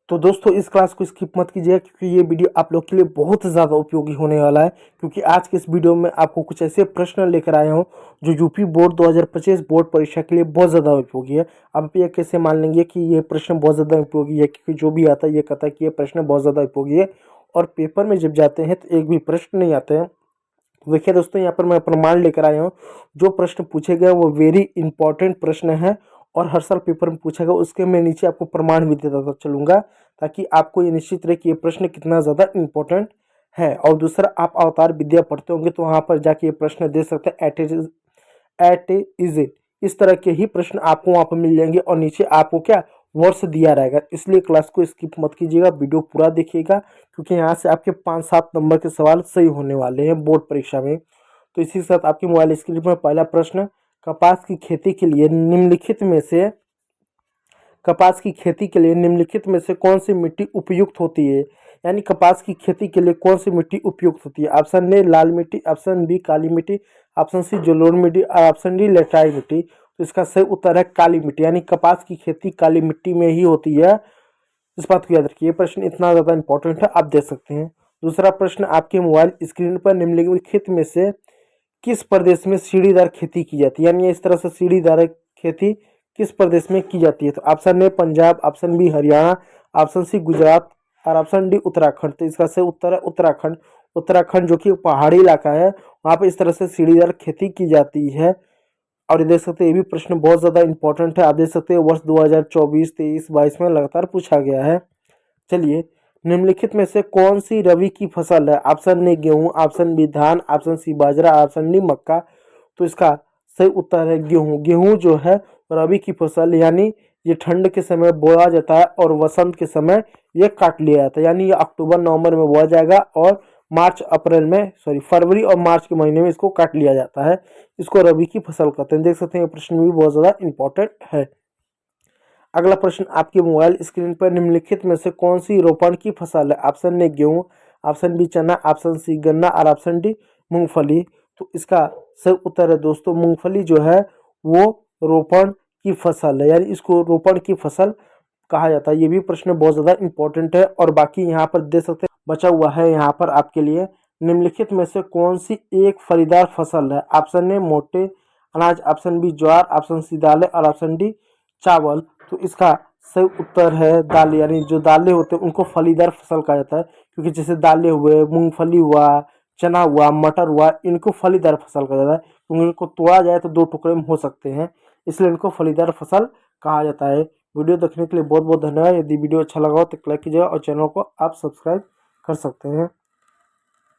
तो दोस्तों इस क्लास को स्किप मत कीजिए क्योंकि ये वीडियो आप लोग के लिए बहुत ज़्यादा उपयोगी होने वाला है। क्योंकि आज के इस वीडियो में आपको कुछ ऐसे प्रश्न लेकर आया हूँ जो यूपी बोर्ड 2025 बोर्ड परीक्षा के लिए बहुत ज़्यादा उपयोगी है। अब ये कैसे मान लेंगे कि ये प्रश्न बहुत ज़्यादा उपयोगी है, क्योंकि जो भी आता है ये कहता है कि ये प्रश्न बहुत ज़्यादा उपयोगी है और पेपर में जब जाते हैं तो एक भी प्रश्न नहीं आते हैं। देखिए दोस्तों, यहाँ पर मैं प्रमाण लेकर आया हूँ। जो प्रश्न पूछे गए वो वेरी इंपॉर्टेंट प्रश्न है और हर साल पेपर में पूछा गया, उसके मैं नीचे आपको प्रमाण भी देता चलूँगा ताकि आपको ये निश्चित रहे कि ये प्रश्न कितना ज़्यादा इंपॉर्टेंट है। और दूसरा, आप अवतार विद्या पढ़ते होंगे तो वहाँ पर जाके ये प्रश्न दे सकते हैं। एट इज इट, इस तरह के ही प्रश्न आपको वहाँ पर मिल जाएंगे और नीचे आपको क्या वर्ष दिया रहेगा। इसलिए क्लास को स्किप मत कीजिएगा, वीडियो पूरा देखिएगा क्योंकि यहाँ से आपके 5-7 नंबर के सवाल सही होने वाले हैं बोर्ड परीक्षा में। तो इसी के साथ आपके मोबाइल स्क्रीन पर पहला प्रश्न, कपास की खेती के लिए निम्नलिखित में से कौन सी मिट्टी उपयुक्त होती है। यानी कपास की खेती के लिए कौन सी मिट्टी उपयुक्त होती है। ऑप्शन ए लाल मिट्टी, ऑप्शन बी काली मिट्टी, ऑप्शन सी जलोढ़ मिट्टी और ऑप्शन डी लेटराइट मिट्टी। तो इसका सही उत्तर है काली मिट्टी। यानी कपास की खेती काली मिट्टी में ही होती है, इस बात को याद रखिए। ये प्रश्न इतना ज़्यादा इंपॉर्टेंट है, आप देख सकते हैं। दूसरा प्रश्न आपके मोबाइल स्क्रीन पर निम्नलिखित में से किस प्रदेश में सीढ़ीदार खेती की जाती है। यानी इस तरह से सीढ़ीदार खेती किस प्रदेश में की जाती है। तो option A Punjab, option B Haryana, option C Gujarat और ऑप्शन डी उत्तराखंड। तो इसका सही उत्तर है उत्तराखंड। उत्तराखंड जो कि पहाड़ी इलाका है, वहाँ पर इस तरह से सीढ़ीदार खेती की जाती है। और ये देख सकते हैं, ये भी प्रश्न बहुत ज़्यादा इंपॉर्टेंट है। आप देख सकते हैं वर्ष 2024, 23, 22 में लगातार पूछा गया है। चलिए, निम्नलिखित में से कौन सी रबी की फसल है। ऑप्शन ए गेहूं, ऑप्शन बी धान, ऑप्शन सी बाजरा, ऑप्शन डी मक्का। तो इसका सही उत्तर है गेहूं। गेहूं जो है रबी की फसल, यानी ये ठंड के समय बोया जाता है और वसंत के समय ये काट लिया जाता है। यानी ये अक्टूबर नवंबर में बोया जाएगा और फरवरी और मार्च के महीने में इसको काट लिया जाता है। इसको रबी की फसल कहते हैं। देख सकते हैं ये प्रश्न भी बहुत ज़्यादा इंपॉर्टेंट है। अगला प्रश्न आपके मोबाइल स्क्रीन पर निम्नलिखित में से कौन सी रोपण की फसल है। ऑप्शन ए गेहूं, ऑप्शन बी चना, ऑप्शन सी गन्ना और ऑप्शन डी मूंगफली। तो इसका सही उत्तर है दोस्तों मूंगफली जो है वो रोपण की फसल है, यानी इसको रोपण की फसल कहा जाता है। ये भी प्रश्न बहुत ज़्यादा इंपॉर्टेंट है। और बाकी यहाँ पर दे सकते हैं, बचा हुआ है यहाँ पर आपके लिए, निम्नलिखित में से कौन सी एक फलीदार फसल है। ऑप्शन ए मोटे अनाज, ऑप्शन बी ज्वार, ऑप्शन सी दालें और ऑप्शन डी चावल। तो इसका सही उत्तर है दालें। यानी जो दालें होते हैं उनको फलीदार फसल कहा जाता है, क्योंकि जैसे दालें हुए, मूंगफली हुआ, चना हुआ, मटर हुआ, इनको फलीदार फसल कहा जाता है क्योंकि इनको तोड़ा जाए तो 2 टुकड़े में हो सकते हैं, इसलिए इनको फलीदार फसल कहा जाता है। वीडियो देखने के लिए बहुत बहुत धन्यवाद। यदि वीडियो अच्छा लगा हो तो लाइक कीजिएगा और चैनल को आप सब्सक्राइब कर सकते हैं।